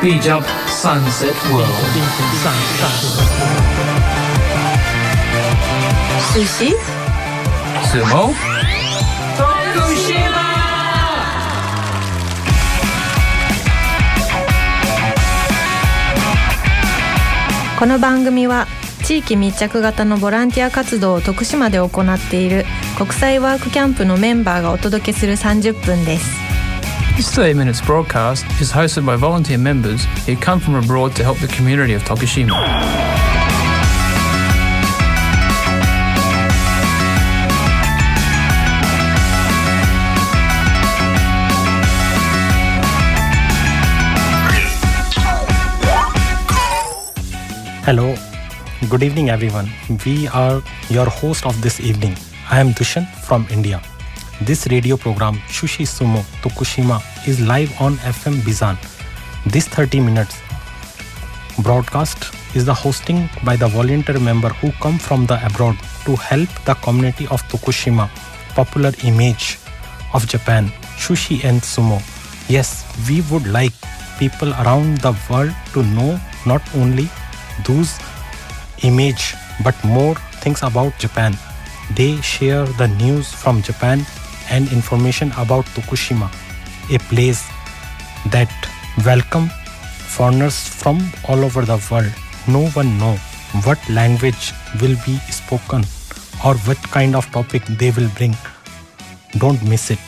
Speed Up Sunset World. Sushi? Sumo? Tokushima! この番組は地域密着型のボランティア活動を徳島で行っている国際ワークキャンプのメンバーがお届けする30分です。This 30 minutes broadcast is hosted by volunteer members who come from abroad to help the community of Tokushima. Hello, good evening everyone. We are your host of this evening. I am Dushan from India. This radio program Sushi Sumo Tokushima is live on FM Bizan. This 30 minutes broadcast is the hosting by the volunteer member who come from the abroad to help the community of Tokushima. Popular image of Japan, sushi and sumo. Yes, we would like people around the world to know not only those image but more things about Japan. They share the news from Japan and information about Tokushima, a place that welcome foreigners from all over the world. No one know what language will be spoken or what kind of topic they will bring. Don't miss it.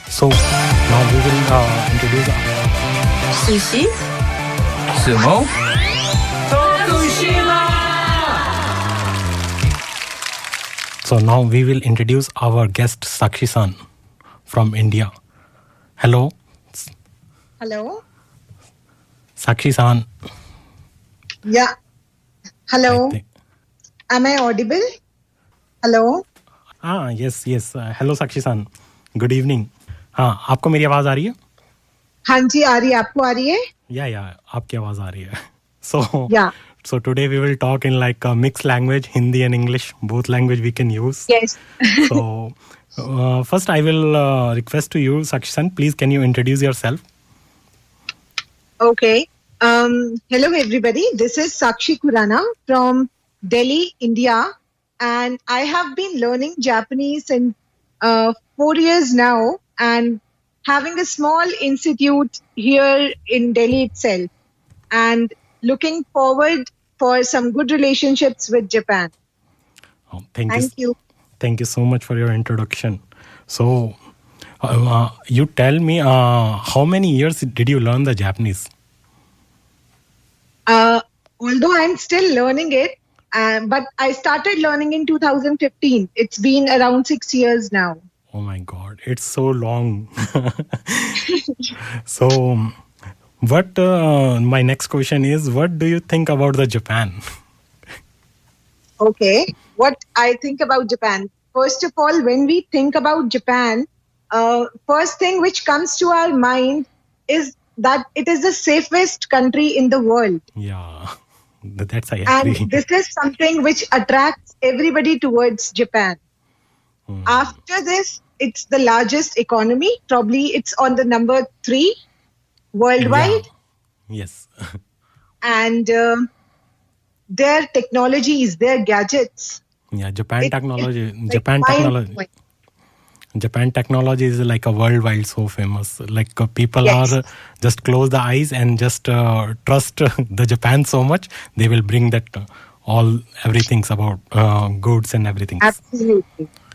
So now we will introduce Sushi? Sumo? Tokushima! So now we will introduce our guest Sakshi-san from India. Hello. Hello. Sakshi-san. Yeah. Hello. Am I audible? Hello. Yes. Hello Sakshi-san. Good evening. आपको मेरी आवाज आ रही है? हाँ जी आ रही है. आपको आ रही है? Yeah. आपकी आवाज आ रही है. So today we will talk in like a mixed language, Hindi and English, both language we can use. Yes. So first I will request to you, Sakshi-san, please can you introduce yourself? Okay. Hello everybody. This is Sakshi Kurana from Delhi, India, and I have been learning Japanese in 4 years now and having a small institute here in Delhi itself and looking forward for some good relationships with Japan. Thank you. Thank you so much for your introduction. So, you tell me, how many years did you learn the Japanese? Although I'm still learning it, but I started learning in 2015. It's been around 6 years now. Oh my God, it's so long. So, what my next question is, what do you think about the Japan? Okay, what I think about Japan. First of all, when we think about Japan, first thing which comes to our mind is that it is the safest country in the world. Yeah, that's I agree. And this is something which attracts everybody towards Japan. After this, it's the largest economy. Probably it's on the number 3 worldwide. Yeah. Yes. And their technologies, their gadgets. Yeah, Japan technology is like a worldwide so famous. Like people are just close the eyes and just trust the Japan so much. They will bring that everything's about goods and everything.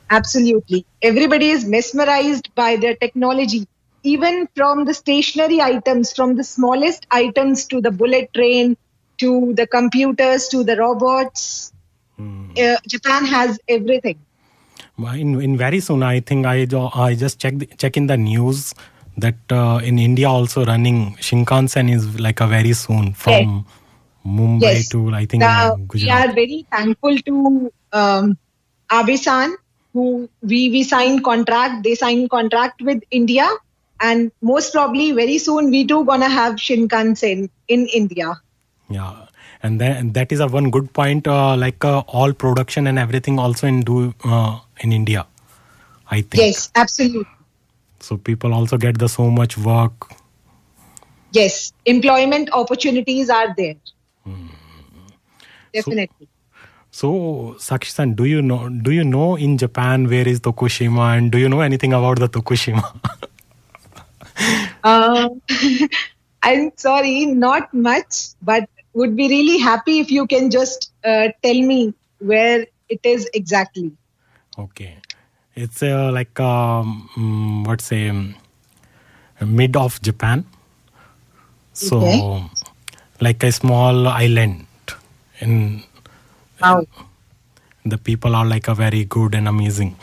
Absolutely. Everybody is mesmerized by their technology. Even from the stationary items, from the smallest items to the bullet train, to the computers, to the robots. Japan has everything. In very soon, I think I just check in the news that in India also running Shinkansen is like a very soon from Mumbai to I think Gujarat. We are very thankful to Abe-san, who we signed contract. They signed contract with India. And most probably very soon we too gonna have Shinkansen in India. Yeah, and that is a one good point. All production and everything also in India, I think. Yes, absolutely. So people also get so much work. Yes, employment opportunities are there. Definitely. So Sakshi-san, do you know in Japan where is Tokushima, and do you know anything about the Tokushima? I'm sorry, not much, but would be really happy if you can just tell me where it is exactly. Okay, it's like what's say mid of Japan, so Okay. like a small island, and Wow. the people are like a very good and amazing.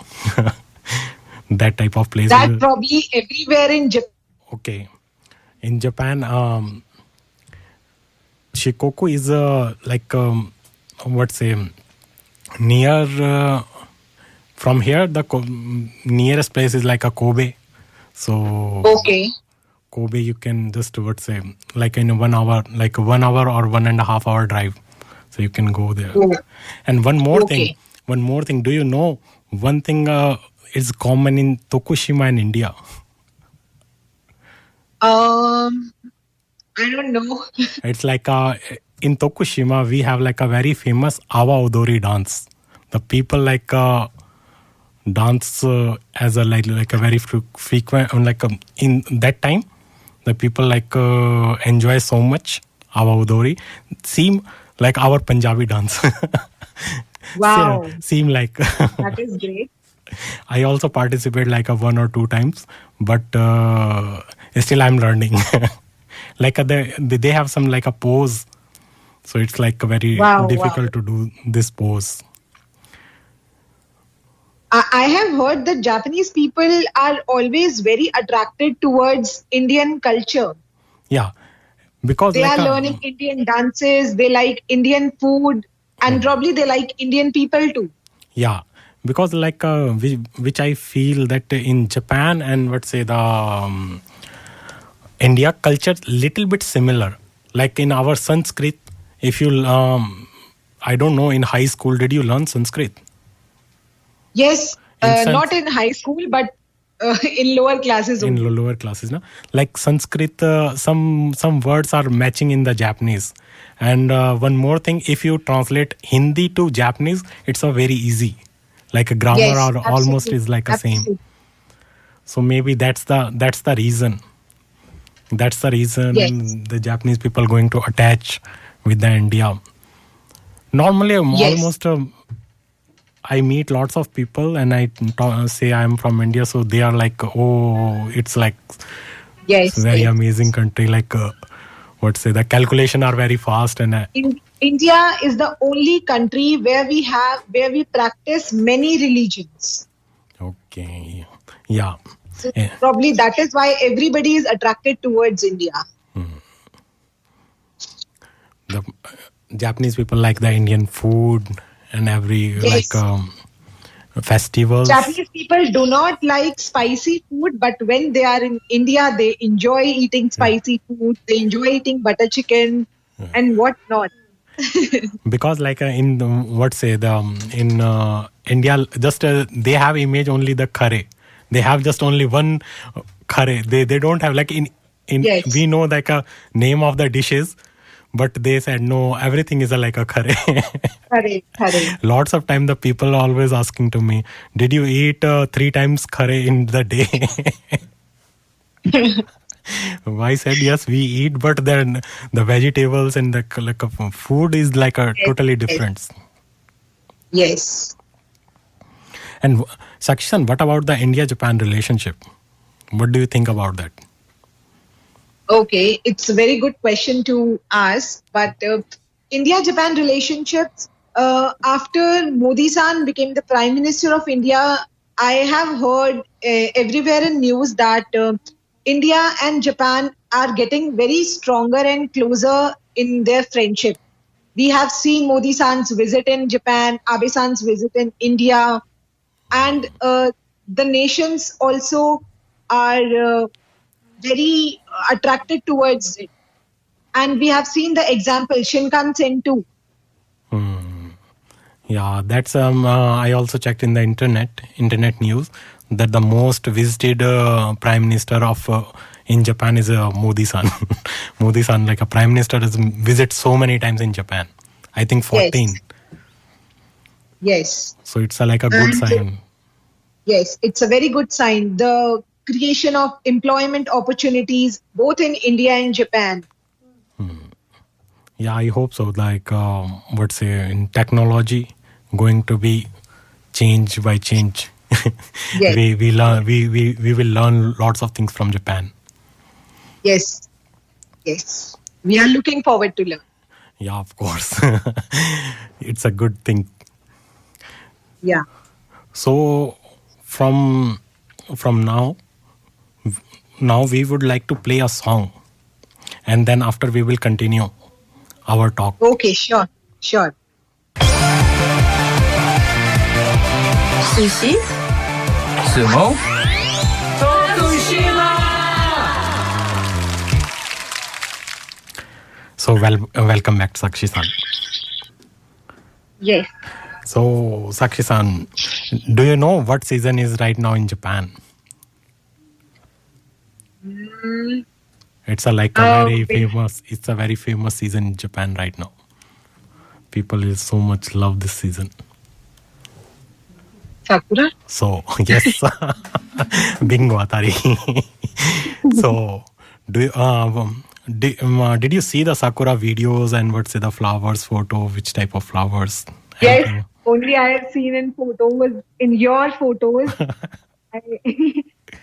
That type of place. That probably everywhere in Japan. Okay, in Japan, Shikoku is like what's say near from here the nearest place is like a Kobe. So Okay. Kobe you can just what's say like in 1 hour, like 1 hour or 1.5 hour drive, so you can go there. Oh. And one more Okay. thing, do you know one thing is common in Tokushima and India? I don't know. It's like in Tokushima we have like a very famous Awa Odori dance. The people like dance as a like a very frequent like in that time the people like enjoy so much Awa Odori, seem like our Punjabi dance. Wow. seem like That is great. I also participate like a 1 or 2 times, but still I'm learning. Like they have some like a pose, so it's like very Wow, difficult to do this pose. I have heard that Japanese people are always very attracted towards Indian culture. Yeah, because They like are learning Indian dances, they like Indian food, and probably they like Indian people too. yeah, because like which I feel that in Japan and let's say the India culture little bit similar. Like in our Sanskrit, if you I don't know, in high school did you learn Sanskrit? Yes, In not in high school, but in lower classes in only. lower classes, no? Like Sanskrit, some words are matching in the Japanese. And one more thing, if you translate Hindi to Japanese, it's a very easy. Like a grammar Yes, or almost absolutely. is like a same. Absolutely. So maybe that's the reason. That's the reason Yes. the Japanese people going to attach with the India. Normally, Yes. almost I meet lots of people and I say I'm from India, so they are like, oh, it's like Yes. it's a very yes. amazing country. Like, what say, the calculation are very fast and India is the only country where we practice many religions. okay, yeah. So Yeah. probably that is why everybody is attracted towards India. The Japanese people like the Indian food and every Yes. like festivals. Japanese people do not like spicy food, but when they are in India, they enjoy eating spicy food. They enjoy eating butter chicken and what not. Because like in the, what say the in India, just they have image only the curry. They have just only one curry. They don't have like in Yes. we know like a name of the dishes, but they said no, everything is like a curry. Correct. Lots of time the people are always asking to me, did you eat 3 times curry in the day? I said yes, we eat, but then the vegetables and the like food is like a totally different. Yes. And Sakshi-san, what about the India-Japan relationship? What do you think about that? Okay, it's a very good question to ask. But India-Japan relationships, after Modi-san became the Prime Minister of India, I have heard everywhere in news that India and Japan are getting very stronger and closer in their friendship. We have seen Modi-san's visit in Japan, Abe-san's visit in India, and the nations also are very attracted towards it. And we have seen the example, Shinkansen too. Yeah, that's I also checked in the internet news that the most visited Prime Minister of in Japan is Modi-san. Modi-san, like a prime minister, has visited so many times in Japan. I think 14. Yes. So it's like a good sign. Yes, it's a very good sign. The creation of employment opportunities both in India and Japan. Yeah, I hope so. Like, in technology, going to be change by change. Yes. we will learn lots of things from Japan. Yes. We are looking forward to learn. Yeah, of course. It's a good thing. Yeah. So from now we would like to play a song, and then after we will continue our talk. Okay, sure. Sushi, Sumo, Tokushima! So welcome back, Sakshi-san. Yes. So Sakshi-san, do you know what season is right now in Japan? It's a very famous season in Japan right now. People so much love this season. Sakura? So, yes. Bingo, Atari. So, did you see the Sakura videos and the flowers photo? Which type of flowers? Yes, only I have seen in your photos.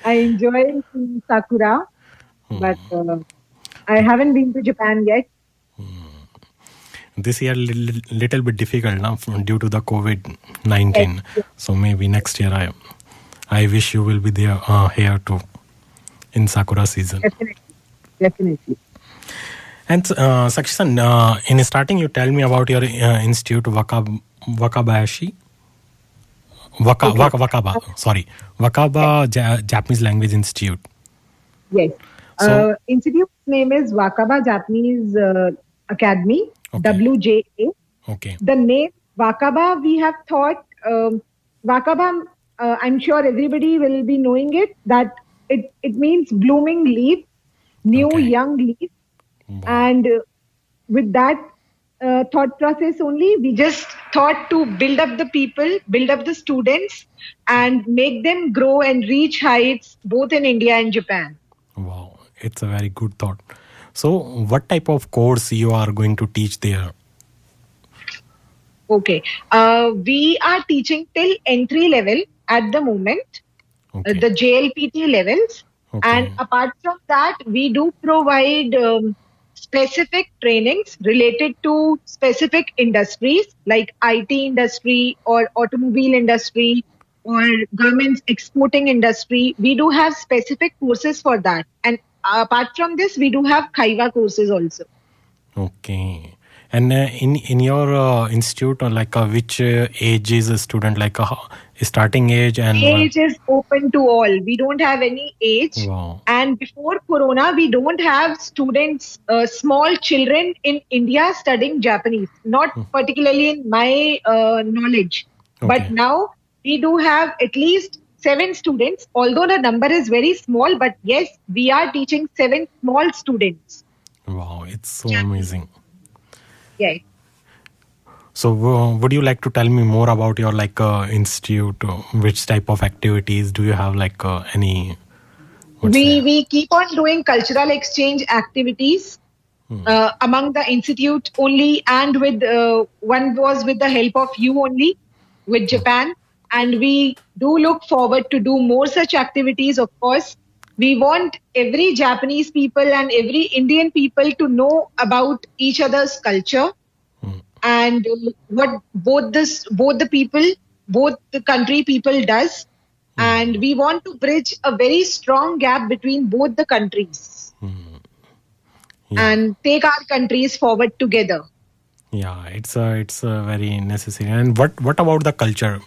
I enjoy seeing Sakura, but I haven't been to Japan yet. This year little bit difficult now due to the COVID-19. Yes. So maybe next year I wish you will be there here too in Sakura season. Definitely. And Sakshi-san, in starting you tell me about your institute Wakaba Japanese Language Institute. Yes. So, institute's name is Wakaba Japanese Academy. Okay. WJA. Okay. The name Wakaba, we have thought, Wakaba, I'm sure everybody will be knowing it, that it means blooming leaf, new young leaf. Wow. And with that thought process only, we just thought to build up the people, build up the students, and make them grow and reach heights both in India and Japan. Wow, it's a very good thought. So, what type of course you are going to teach there? Okay. We are teaching till entry level at the moment, the JLPT levels. Okay. And apart from that, we do provide specific trainings related to specific industries like IT industry or automobile industry or government's exporting industry. We do have specific courses for that. And apart from this, we do have Kaiwa courses also. Okay. And in your institute, like which age is a student, like a starting age? And age is open to all. We don't have any age. Wow. And before Corona, we don't have students, small children in India studying Japanese. Not particularly in my knowledge. Okay. But now we do have at least 7 students, although the number is very small, but yes, we are teaching 7 small students. Wow, it's so amazing. Yeah. So would you like to tell me more about your institute? Which type of activities do you have, any? We keep on doing cultural exchange activities among the institute only, and with one was with the help of you only with Japan. And we do look forward to do more such activities, of course. We want every Japanese people and every Indian people to know about each other's culture and what both the country people does. And we want to bridge a very strong gap between both the countries and take our countries forward together. Yeah, it's a very necessary. And what about the culture?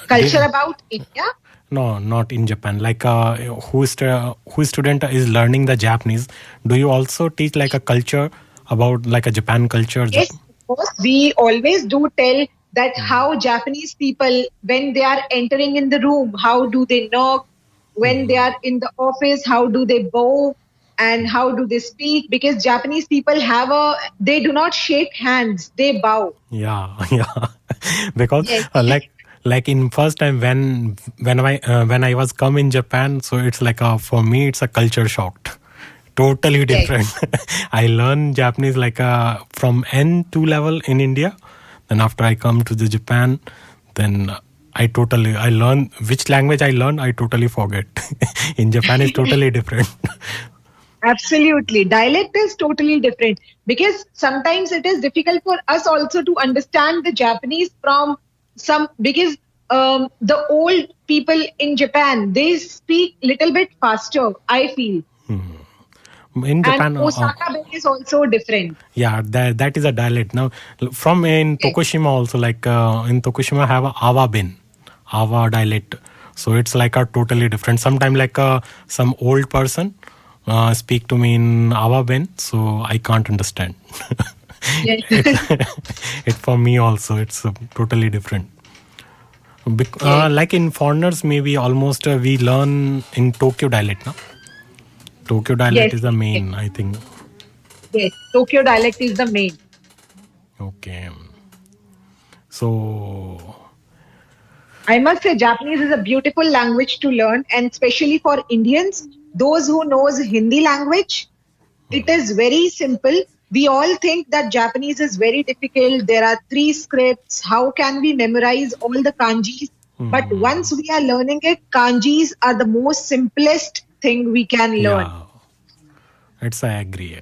Culture about India? No, not in Japan. Who student is learning the Japanese? Do you also teach a culture about a Japan culture? Yes, of course. We always do tell that how Japanese people, when they are entering in the room, how do they knock? when they are in the office, how do they bow and how do they speak? Because Japanese people they do not shake hands, they bow. Yeah, yeah. Because Yes. like in first time when I was come in Japan, so it's like for me it's a culture shock. Totally different. I learned Japanese like from N2 level in India. Then after I come to the Japan, then I learn which language I learn, I totally forget. In Japan it's totally different. Absolutely. Dialect is totally different because sometimes it is difficult for us also to understand the Japanese because the old people in Japan, they speak little bit faster, I feel. In Japan, and Osaka Ben is also different. Yeah, that is a dialect. Now, from in Tokushima also, like in Tokushima have a Awa dialect. So it's like a totally different. Sometimes like some old person speak to me in Awa Ben, so I can't understand. It for me also, it's totally different. Like in foreigners, maybe almost we learn in Tokyo dialect, no? Tokyo dialect is the main, I think. Yes, Tokyo dialect is the main. Okay. So I must say Japanese is a beautiful language to learn, and especially for Indians, those who knows Hindi language, it is very simple. We all think that Japanese is very difficult. There are 3 scripts. How can we memorize all the kanjis? But once we are learning it, kanjis are the most simplest thing we can learn. Yeah, it's I agree.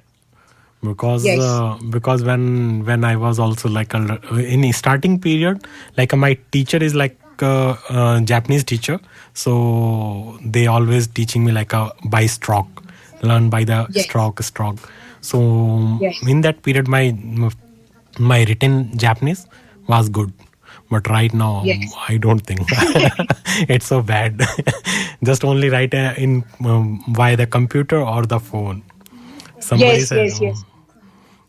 Because when I was also like in starting period, like my teacher is like a Japanese teacher, so they always teaching me like by stroke, learn by the stroke. So in that period, my written Japanese was good. But right now, I don't think it's so bad. Just only write in via the computer or the phone. Somebody Yes.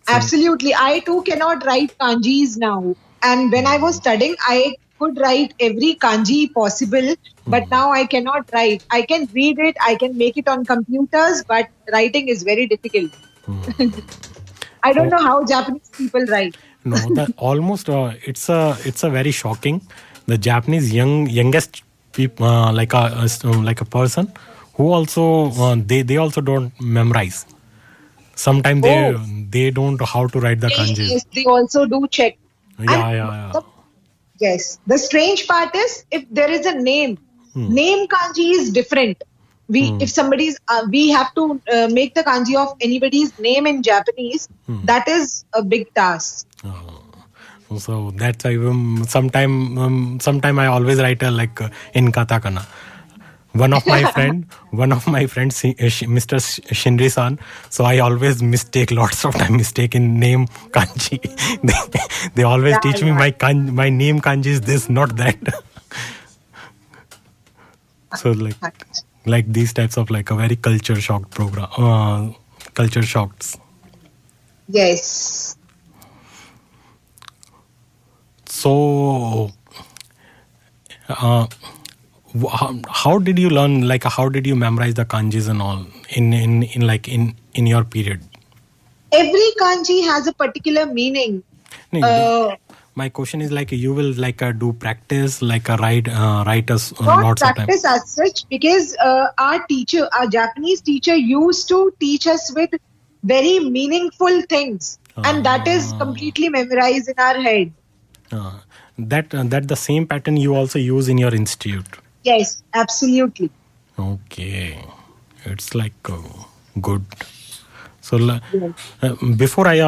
Absolutely. I too cannot write kanjis now. And when I was studying, I could write every kanji possible. But now I cannot write. I can read it. I can make it on computers. But writing is very difficult. I don't know how Japanese people write. No, that almost it's a very shocking. The Japanese youngest people like a person who also they also don't memorize. Sometimes they don't know how to write the kanji. Yes, they also do check. Yeah. Yes. The strange part is if there is a name kanji is different. If somebody's we have to make the kanji of anybody's name in Japanese. That is a big task. So that's why sometime I always write in katakana. One of my friends, Mr. Shinri-san. So I always lots of time mistake in name kanji. They always teach me my name kanji is this, not that. So like these types of like a very culture shock program, culture shocks. Yes. So, how did you learn? Like, how did you memorize the kanjis and all in your period? Every kanji has a particular meaning. My question is like you will do practice write us not lots of time. Practice as such because our Japanese teacher used to teach us with very meaningful things, and that is completely memorized in our head. That the same pattern you also use in your institute. Yes, absolutely. Okay, it's like good. So before I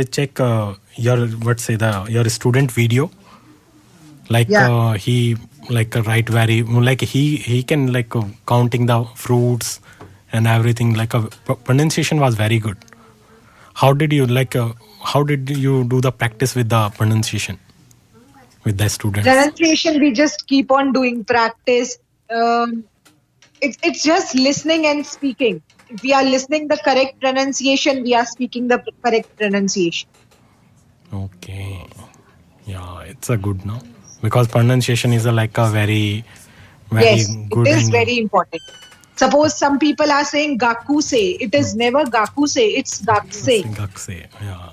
check your student video, he write very he can counting the fruits and everything, pronunciation was very good. How did you do the practice with the pronunciation with the students? Pronunciation, we just keep on doing practice. It's just listening and speaking. If we are listening the correct pronunciation, we are speaking the correct pronunciation. Okay. Yeah, it's a good now. Because pronunciation is a very Yes, it is very important. Suppose some people are saying Gakuse. It is never Gakuse, it's Gakse. Gakse, yeah.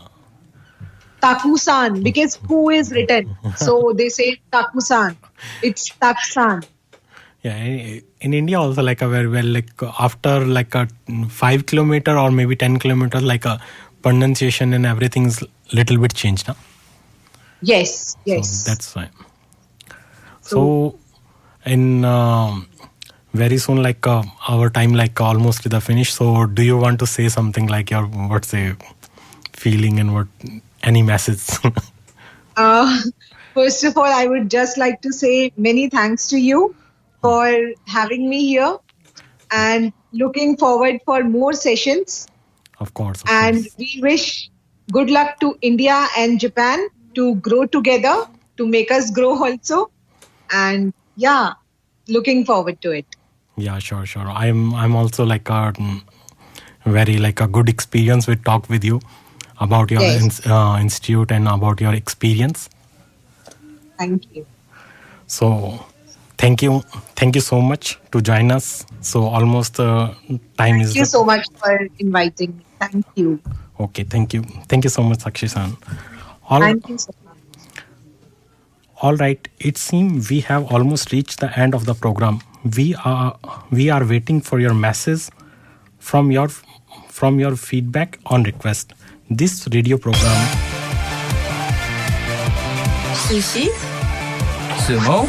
Takusan, because who is written. So they say Takusan. It's Taksan. Yeah, in India also like a very well, like after like a 5 kilometer or maybe 10 kilometers, like a pronunciation and everything's little bit changed, huh? Yes. So that's why. So in very soon, like our time, like almost to the finish. So do you want to say something like your what's a feeling and what any message? First of all, I would just like to say many thanks to you for having me here, and looking forward for more sessions. Of course. And we wish good luck to India and Japan to grow together, to make us grow also. And yeah, looking forward to it. Yeah, sure. I'm also like a very like a good experience with talk with you about your institute and about your experience. Thank you. So thank you so much to join us. So almost time is. Thank you so much for inviting me. Thank you. Okay, thank you so much, Sakshi-san. Thank you so much. All right, it seems we have almost reached the end of the program. We are waiting for your message from your feedback on request. This radio program Sushi Sumo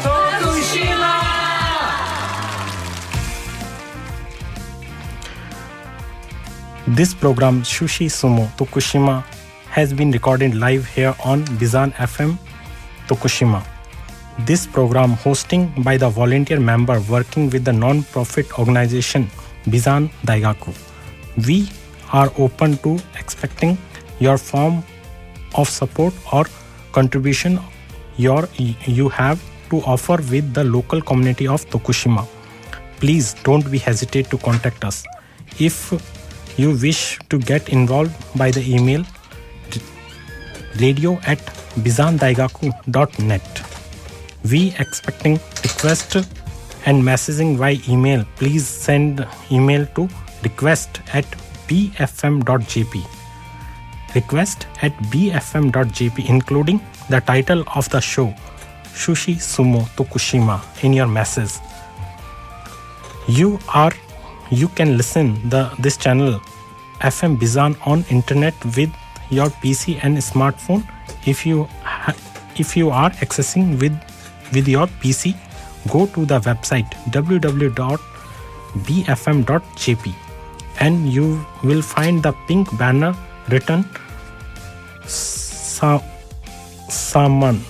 Tokushima. This program Sushi Sumo Tokushima has been recorded live here on Bizan FM Tokushima. This program hosting by the volunteer member working with the non-profit organization Bizan Daigaku. We are open to expecting your form of support or contribution you have to offer with the local community of Tokushima. Please don't be hesitate to contact us. If you wish to get involved by the email radio@bizandaigaku.net. We expecting request and messaging via email. Please send email to request@bfm.jp. Request@bfm.jp, including the title of the show, Sushi Sumo Tokushima, in your message. You can listen this channel FM Bizan on internet with your PC and smartphone. If you are accessing with your PC, go to the website www.bfm.jp and you will find the pink banner written Saman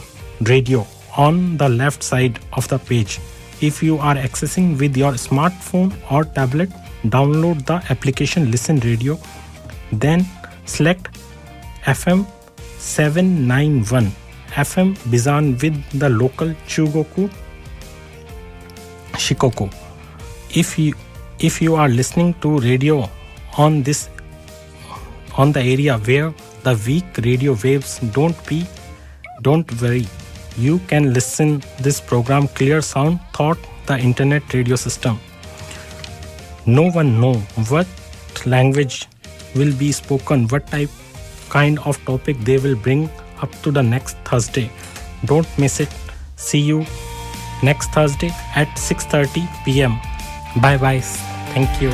Radio on the left side of the page. If you are accessing with your smartphone or tablet, download the application Listen Radio, then select FM 791 FM Bizan with the local Chugoku Shikoku. If you are listening to radio on the area where the weak radio waves, don't worry. You can listen this program clear sound through the internet radio system. No one know what language will be spoken, what kind of topic they will bring up to the next Thursday. Don't miss it. See you next Thursday at 6:30 p.m. Bye bye. Thank you.